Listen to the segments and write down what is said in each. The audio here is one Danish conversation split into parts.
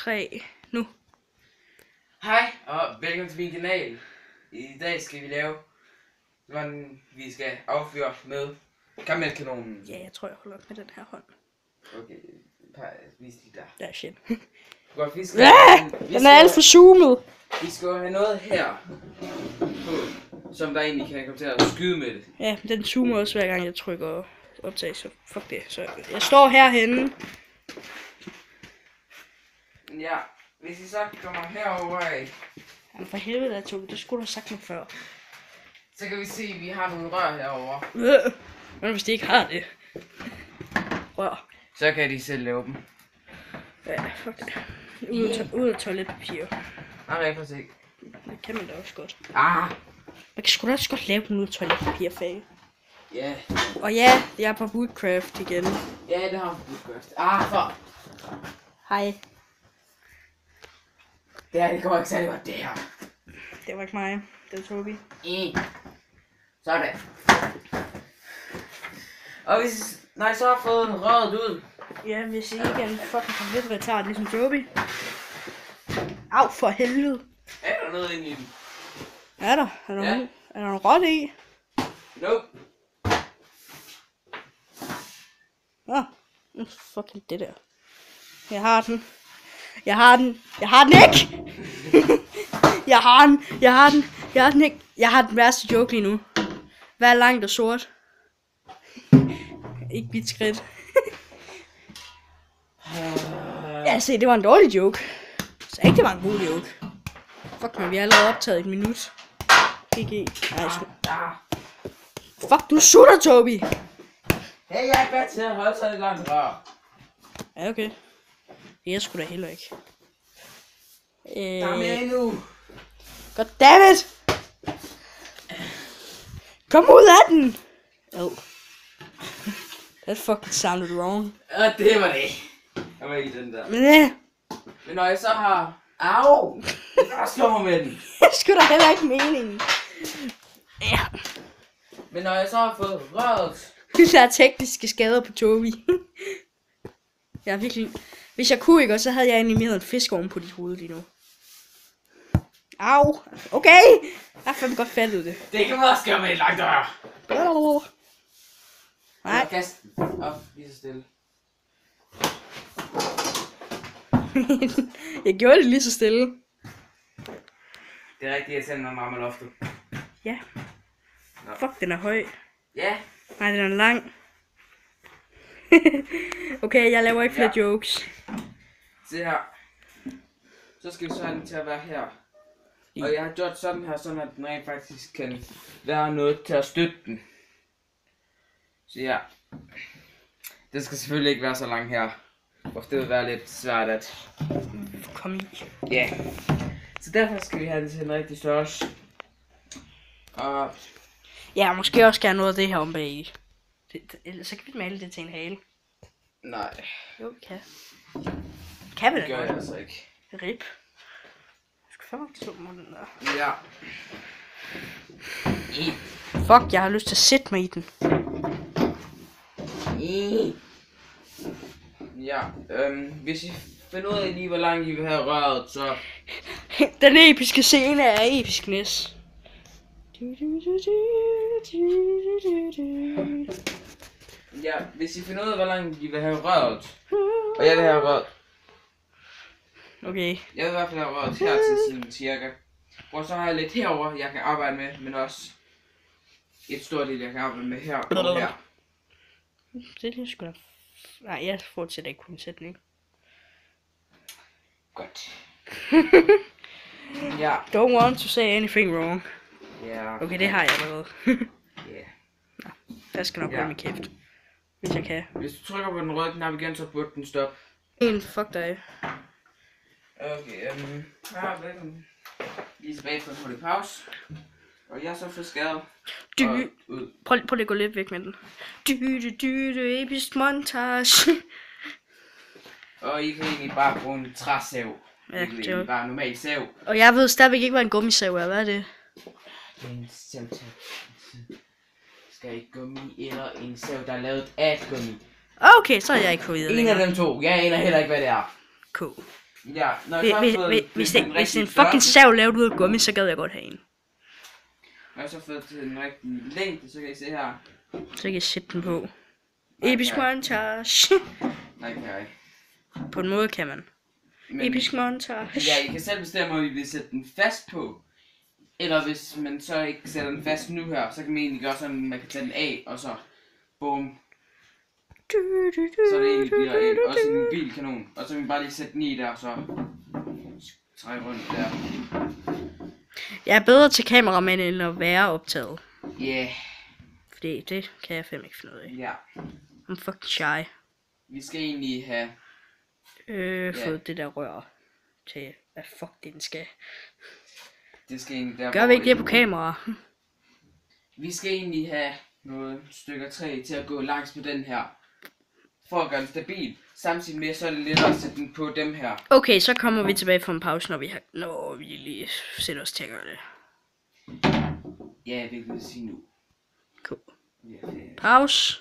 3, nu. Hej og velkommen til min kanal. I dag skal vi lave, hvordan vi skal affyre med karamelkanonen. Ja, jeg tror jeg holder op med den her hånd. Okay, vis lige der. Der er shit. Godt, vi skal, Den er alt for zoomet. Vi skal have noget her på, som der egentlig kan komme til at skyde med det. Ja, men den zoomer også hver gang jeg trykker optag, så fuck det. Så jeg står herhenne. Ja, hvis I så kommer herover af, Jamen for helvede, jeg tog det skulle du have sagt mig før. så kan vi se, at vi har nogle rør herover. Men hvis de ikke har det. Rør. Så kan de selv lave dem. Ja, fuck det. Ud af toiletpapir. Nej, jeg får se. Det kan man da også godt. Ah! Man kan sgu da også godt lave den ud af toiletpapir, fag. Ja. Og ja, jeg er på Woodcraft igen. Ja, det har vi godt. Ah, for. Hej. Det går ikke særlig godt, det her. Det var ikke mig. Det var Tobi. Sådan. Og hvis, når I så har fået røret ud. Ja, hvis I ikke er en fucking komplet retard, ligesom Tobi. Au, for helvede. Er der noget inde i den? Er der? Er der noget råt i? Nope. Nå, fucking det der. Jeg har den. Jeg har den ikke! Jeg har den ikke. Jeg har den værste joke lige nu. Hvad er langt og sort? Ikke mit skridt. Ja, se, det var en dårlig joke. Så ikke det var en god joke. Fuck man, vi har allerede optaget 1 minut. GG. Nej, fuck, du sutter, Tobi! Hey, jeg er godt til at holde sig lidt langt rør. Ja, okay. Jeg skulle da heller ikke. Der er mere endnu. Goddammit! Kom ud af den! Oh. That fucking sounded wrong. Ja, det var det. Jeg var ikke den der. Men Men når jeg så har... Au! Jeg slår mig med den. det skulle da heller ikke meningen. Ja. Men når jeg så har fået røret... Der er tekniske skader på Tobi. Jeg er virkelig... Hvis jeg kunne ikke, så havde jeg animeret en fisk oven på dit hoved lige nu. Au! Okay! Jeg har fandme godt fattet det. Det kan man også gøre med et langt rør. Nej. Kast den op, lige så stille. Jeg gjorde det lige så stille. Det er rigtigt, jeg sender når man rammer loftet. Ja. Nå. Fuck, den er høj. Ja. Nej, den er lang. Okay, jeg laver ikke flere jokes. Se her. Så skal vi så have den til at være her. Og jeg har gjort sådan her, sådan at den rent faktisk kan være noget til at støtte den. Så ja. Det skal selvfølgelig ikke være så lang her. For det vil være lidt svært at... Kom i. Ja. Så derfor skal vi have det til en rigtig størrelse. Og... Ja, måske også gerne noget af det her om bag. Ellers så kan vi male det til en hale. Nej. Jo, vi kan. Kan vi Det da gør jeg godt? altså ikke. Rip. Jeg skal fandme ikke slå mig den der. Ja. Fuck, jeg har lyst til at sætte mig i den. Ja, hvis I finder ud af lige, hvor langt I vil have røret, så... Den episke scene er episkness. Ja, hvis I finder ud af, hvor langt I vil have røret, og jeg vil have røret. Okay. Jeg vil i hvert fald have røret her til siden cirka. Og så har jeg lidt herover jeg kan arbejde med, men også et stort del, jeg kan arbejde med her og her. Det er sgu da... Nej, jeg fortsætter ikke kun sætning. Godt. Ja. Don't want to say anything wrong. Ja. Okay, det har jeg allerede. Ja. Nå, jeg skal nok holde min kæft. Hvis jeg kan. Hvis du trykker på den røde knap igen, så burde den stoppe. Fuck dig. Okay, velkommen. Lige tilbage på en hurtig pause. Og jeg er så for skadet. Prøv lige at gå lidt væk med den. Episk montage. Og I kan egentlig bare bruge en træsav. Ja, det er bare normal sav. Og jeg ved stadigvæk ikke, hvad en gummisav er. Hvad er det? Det er en sav til. Skal ikke gummi eller en sav, der er lavet af gummi. Okay, så er jeg ikke fået En af dem to. Jeg aner heller ikke, hvad det er. Cool. Ja, når jeg så har fået Hvis den det er en rigtige fucking størrelse, sav lavet ud af gummi, så gad jeg godt have en. når jeg så har fået til den rigtige længde, så kan I se her. Så kan jeg sætte den på. Nej, Episk kan jeg- montage. Nej, kan jeg ikke. På en måde kan man. Men Episk montage. ja, I kan selv bestemme, om I vil sætte den fast på. Eller hvis man så ikke sætter den fast nu her, så kan man egentlig gøre sådan, at man kan tage den af, og så bum. Så det egentlig bliver også en mobilkanon. Og så kan man bare lige sætte den i der, og så trække rundt der. Jeg er bedre til kameramænd, end at være optaget. Ja, yeah. Fordi det kan jeg fandme ikke finde ud af. Ja. I'm fucking shy. Vi skal egentlig have... Fået det der rør til, hvad fuck det den skal. Det skal egentlig der, Gør hvor vi ikke det på kamera? Vi skal egentlig have nogle stykker træ til at gå langs med den her. For at gøre den stabil. Samtidig med, så er det lettere at sætte den på dem her. Okay, så kommer vi tilbage fra en pause, når vi lige sætter os til at gøre det. Ja, det kan jeg sige nu. Cool. Ja, det... Pause.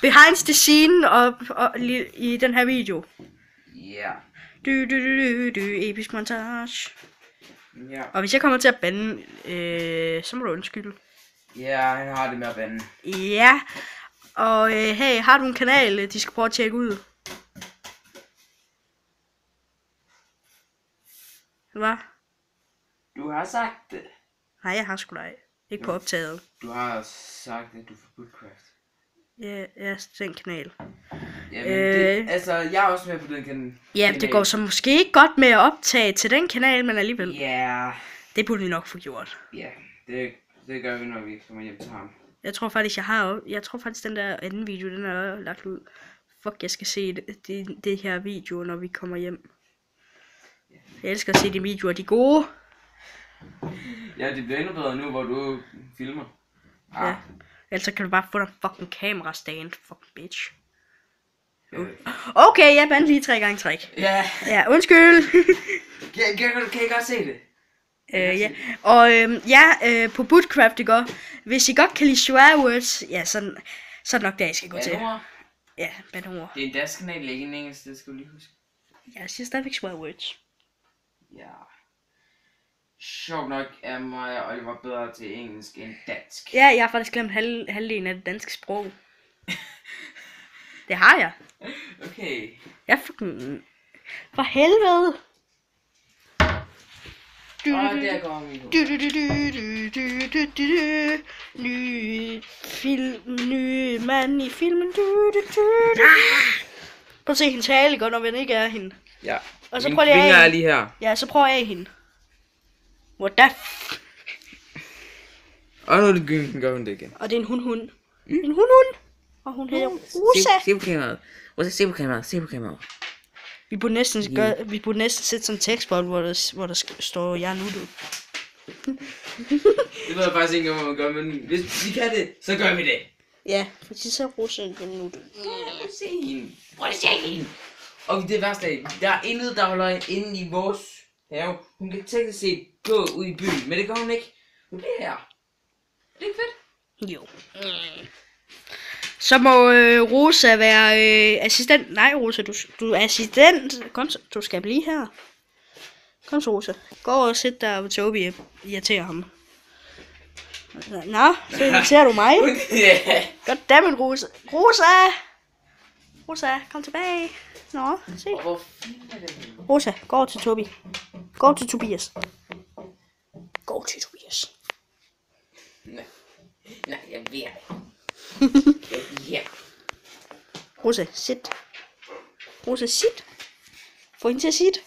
Behind the scene og i den her video. Ja. Episk montage. Ja. Og hvis jeg kommer til at bande, så må du undskylde. Ja, han har det med at vande. Ja. Og hey, har du en kanal, de skal prøve at tjekke ud? Hvad? Du har sagt det. Nej, jeg har sgu da ikke på optaget. Du har sagt, at du får Bootcraft. Ja, den kanal. Jamen, det, altså, jeg er også med på den kanal. Ja, det går så måske ikke godt med at optage til den kanal, men alligevel. Ja. Det burde vi nok få gjort. Ja, det gør vi, når vi kommer hjem til ham. Jeg tror faktisk, den der anden video, den er lagt ud. Fuck, jeg skal se det her video, når vi kommer hjem. Jeg elsker at se de videoer, de er gode. Ja, det bliver endnu bedre nu, hvor du filmer. Ah. Ja. Ellers så kan du bare få den fucking kamera stand, fucking bitch. Okay, jeg bandt lige 3 gange træk. Ja. Ja, undskyld. Kan I godt se det? Ja. Og på Bootcraft, ikke? Hvis I godt kan lide swear words, ja, så er det nok der, I skal gå til. Ja, bandord. Det er en dansk kanal, ikke en engelsk, det skal du lige huske. Jeg siger stadigvæk swear words. Ja. Sjovt nok er mig og Oliver bedre til engelsk end dansk. Ja, jeg har faktisk glemt halvdelen af det danske sprog. Det har jeg. Okay. Jeg fucking... For helvede! Der går vi nu. Ny mand i filmen. Prøv at se hendes hale, når vi ikke er hende. Ja. Og så Min prøv lige finger af er hende. lige her. Ja, så prøv af hende. What the Og nu er det gør hun det igen. Og det er en hund. En hund. Og hun hedder Rosa. Se på kameraet. Rosa, se på kameraet. Se på kameraet. Vi burde næsten sætte sådan en tekstbold, hvor der står, jeg er nuttet. Det ved jeg faktisk ikke, hvad man gør, men hvis vi kan det, så gør vi det. Ja, for så er Rosa en nuttet. Se hende. Prøv at se hende. Og det værste af, der er intet, der holder inde i vores have. Hun kan teknisk set gå ud i byen, men det gør hun ikke. Hun bliver her. Er det ikke fedt? Jo. Så må Rosa være assistent. Nej, Rosa, du er assistent. Kom så, du skal blive her. Kom så, Rosa. Gå og sæt dig, og Toby irriterer ham. Nå, så irriterer du mig. Ja. Goddammit, Rosa. Rosa, kom tilbage. Nå, se. Hvor fint er det? Rosa, gå over til Toby. Gå over til Tobias. Gå til Tobias. Nej, jeg ved det. Ja. Rosa, sit. Rosa, sit. Få hende til at sit.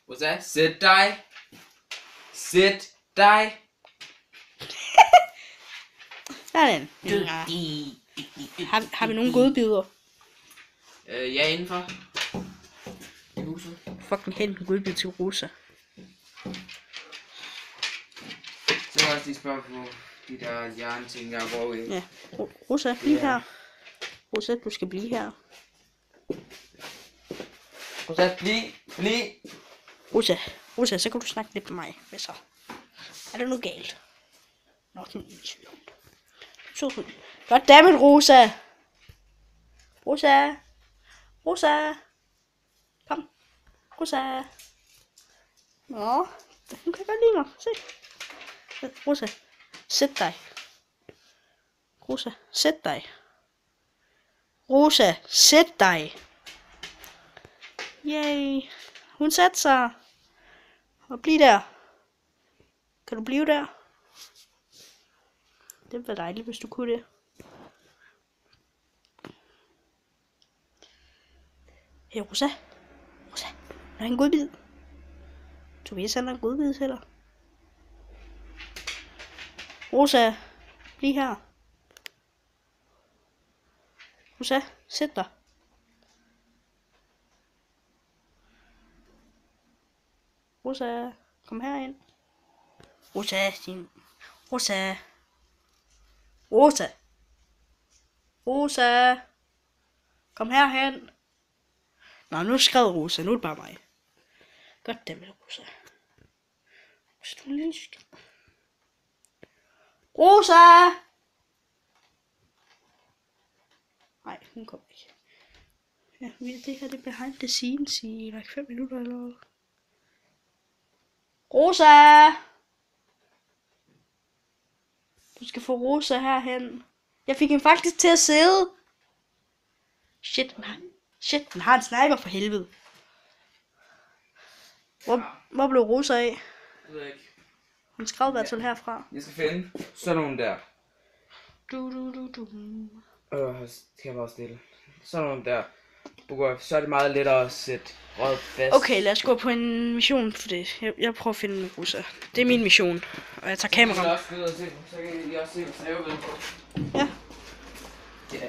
Rosa, sæt dig. Sæt dig. Sådan. Har vi nogle godbidder? Ja, indenfor. I huset. Fucking hent en godbid til Rosa. Så kan jeg også lige spørge på de der hjerneting, der hvor i. Ja. Rosa, bliv her. Rosa, du skal blive her. Rosa, bliv. Rosa, så kan du snakke lidt med mig. Hvad så? Er der noget galt? Nå, den er sød hund. Goddammit, Rosa. Rosa. Kom. Rosa. Nå, hun kan godt lide mig. Se. Rosa, sæt dig. Rosa, sæt dig. Rosa, sæt dig. Yay. Hun satte sig. Og bliv der. Kan du blive der? Det ville være dejligt, hvis du kunne det. Hey Rosa. Rosa, der er en godbid. Tobias han er en godbid heller. Rosa, bliv her. Rosa, sæt dig. Rosa, kom herind. Rosa, din... Rosa. Rosa. Rosa. Kom herhen. Nå, nu skrev Rosa. Nu er det bare mig. Godt det med Rosa. Rosa, du er en lille skid. Rosa! Nej, hun kommer ikke. Ja, det her det er behind the scenes i like 5 minutter eller noget. Rosa! Du skal få Rosa herhen. Jeg fik hende faktisk til at sidde. Shit, den har en sniper for helvede. Hvor blev Rosa af? Jeg ved ikke. Hun skrev i hvert fald herfra. Jeg skal finde sådan nogle der. Du. Det kan bare stille. Sådan nogle der. Så er det meget lettere at sætte rød fast. Okay, lad os gå på en mission for det. Jeg prøver at finde Rosa. Det er min mission. Og jeg tager kameraet. Jeg også videre til, så kan I også se, hvad jeg ved på. Ja. Ja.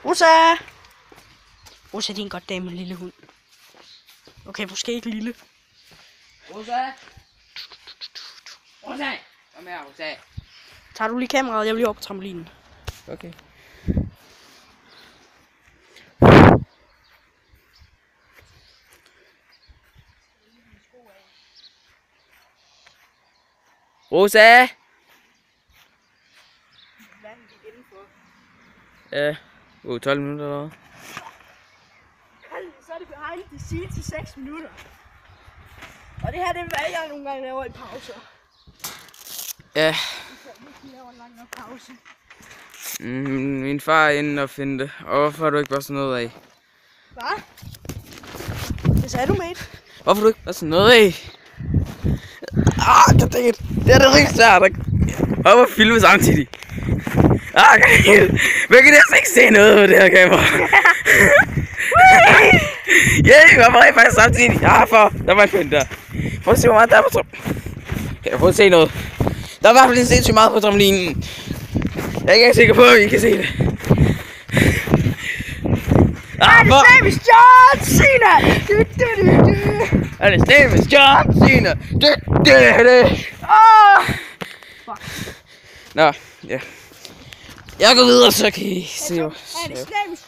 Rosa! Rosa, det er en godt dame, en lille hund. Okay, måske ikke lille. Rosa! Rosa! Kom her, Rosa. Tager du lige kameraet? Jeg vil lige op på trampolinen. Okay. Rosa! Ja, 12 minutter eller hvad? Så er det behind the scenes i 6 minutter. Og det her, det er hvad jeg nogle gange laver i pauser. Ja. Jeg laver en lang nok pause. Min far er inde og finde det. Og hvorfor har du ikke bare sådan noget af? Hvad? Det sagde du, mate. Hvorfor har du ikke bare sådan noget af? Det er det rigtig svært at op og filme samtidig. Men kan jeg altså ikke se noget på det her kamera? Jeg var faktisk samtidig. Der var en pind der. Prøv at se, hvor meget der er på trampolinen. Kan jeg prøve at se noget? Der er i hvert fald sindssygt meget på trampolinen. Jeg er ikke sikker på, at I kan se det. His name is John Cena! And his name is John Cena! Fuck. Nå, ja. Jeg går videre, så kan I se. And his name is